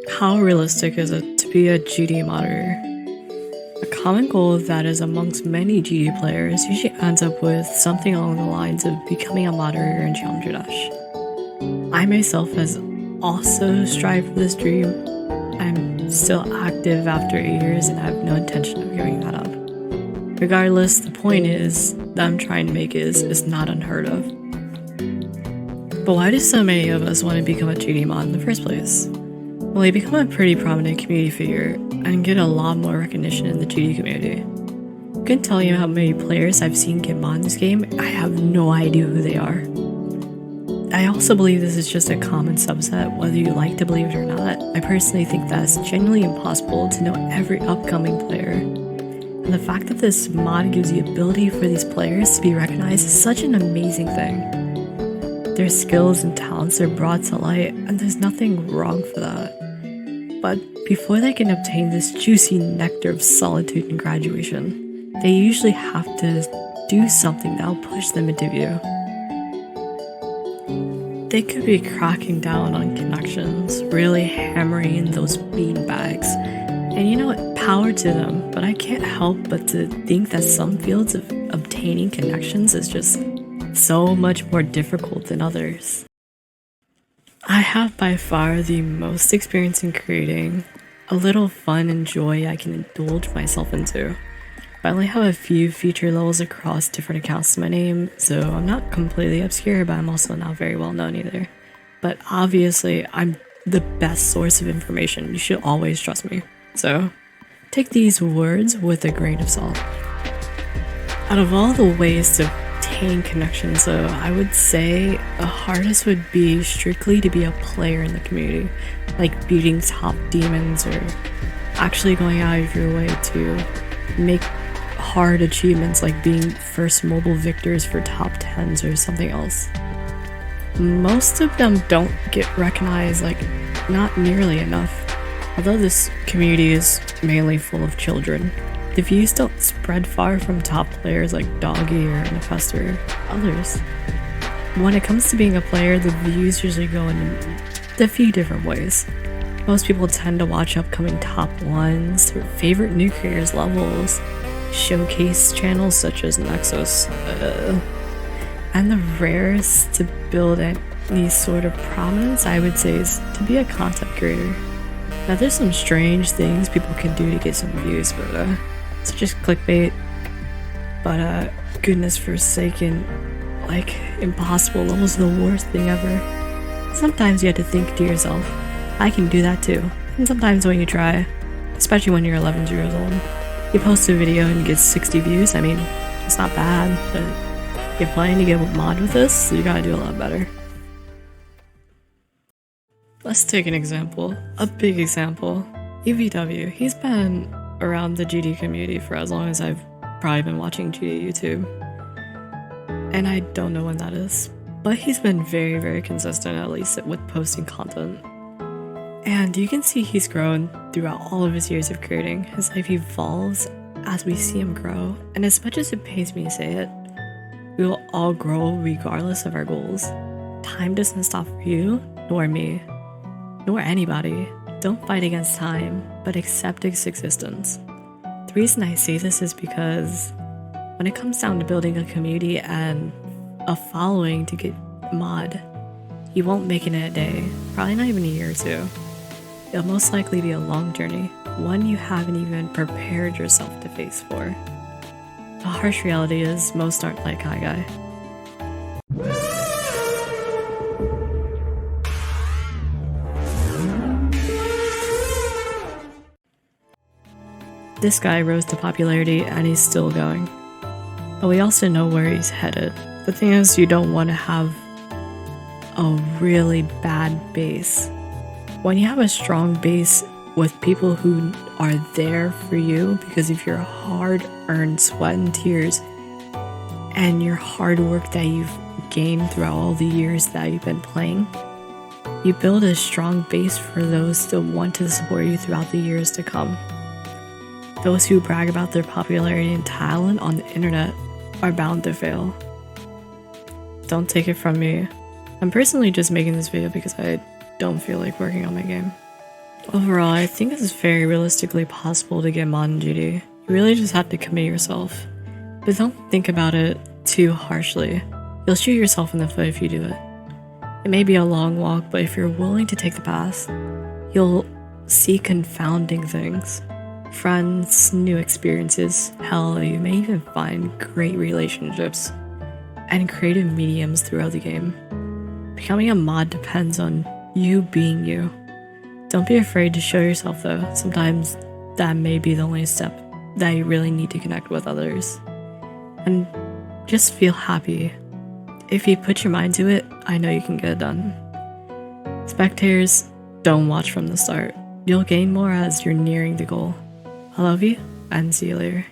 How realistic is it to be a GD modder? A common goal that is amongst many GD players usually ends up with something along the lines of becoming a modder in Challenger Dash. I myself has also strived for this dream. I'm still active after 8 years and I have no intention of giving that up. Regardless, the point is that I'm trying to make is not unheard of. But why do so many of us want to become a GD mod in the first place? Well, you become a pretty prominent community figure and get a lot more recognition in the GD community. I couldn't tell you how many players I've seen get mod in this game. I have no idea who they are. I also believe this is just a common subset, whether you like to believe it or not. I personally think that it's genuinely impossible to know every upcoming player. And the fact that this mod gives the ability for these players to be recognized is such an amazing thing. Their skills and talents are brought to light, and there's nothing wrong for that. But before they can obtain this juicy nectar of solitude and graduation, they usually have to do something that'll push them into view. They could be cracking down on connections, really hammering in those beanbags. And you know what, power to them, but I can't help but to think that some fields of obtaining connections is just so much more difficult than others. I have by far the most experience in creating a little fun and joy I can indulge myself into. I only have a few feature levels across different accounts to my name, so I'm not completely obscure, but I'm also not very well known either. But obviously, I'm the best source of information. You should always trust me. So, take these words with a grain of salt. Out of all the ways to obtain connections, though, I would say the hardest would be strictly to be a player in the community, like beating top demons or actually going out of your way to make hard achievements like being first mobile victors for top 10s or something else. Most of them don't get recognized, like not nearly enough. Although this community is mainly full of children, the views don't spread far from top players like Doggy or Nefest or others. When it comes to being a player, the views usually go in a few different ways. Most people tend to watch upcoming top 1s, their favorite new creators levels, showcase channels such as Nexus, and the rarest to build any sort of prominence, I would say, is to be a content creator. Now there's some strange things people can do to get some views, but it's just clickbait. But goodness forsaken, like impossible levels are the worst thing ever. Sometimes you have to think to yourself, I can do that too. And sometimes when you try, especially when you're 11 years old, you post a video and you get 60 views. I mean, it's not bad, but if you're planning to get a mod with this, you gotta do a lot better. Let's take an example, a big example. EVW, he's been around the GD community for as long as I've probably been watching GD YouTube. And I don't know when that is, but he's been very, very consistent, at least with posting content. And you can see he's grown throughout all of his years of creating. His life evolves as we see him grow, and as much as it pains me to say it, we will all grow regardless of our goals. Time doesn't stop for you, nor me, nor anybody. Don't fight against time, but accept its existence. The reason I say this is because when it comes down to building a community and a following to get mod, you won't make it in a day, probably not even a year or two. It'll most likely be a long journey, one you haven't even prepared yourself to face for. The harsh reality is most aren't like Hi Guy. This guy rose to popularity and he's still going. But we also know where he's headed. The thing is, you don't want to have a really bad base. When you have a strong base with people who are there for you because of your hard-earned sweat and tears and your hard work that you've gained throughout all the years that you've been playing, you build a strong base for those that want to support you throughout the years to come. Those who brag about their popularity and talent on the internet are bound to fail. Don't take it from me. I'm personally just making this video because I don't feel like working on my game. Overall, I think it's very realistically possible to get mod in GD. You really just have to commit yourself. But don't think about it too harshly. You'll shoot yourself in the foot if you do it. It may be a long walk, but if you're willing to take the path, you'll see confounding things. Friends, new experiences, hell, you may even find great relationships and creative mediums throughout the game. Becoming a mod depends on you being you. Don't be afraid to show yourself though. Sometimes that may be the only step that you really need to connect with others. And just feel happy. If you put your mind to it, I know you can get it done. Spectators, don't watch from the start. You'll gain more as you're nearing the goal. I love you, and see you later.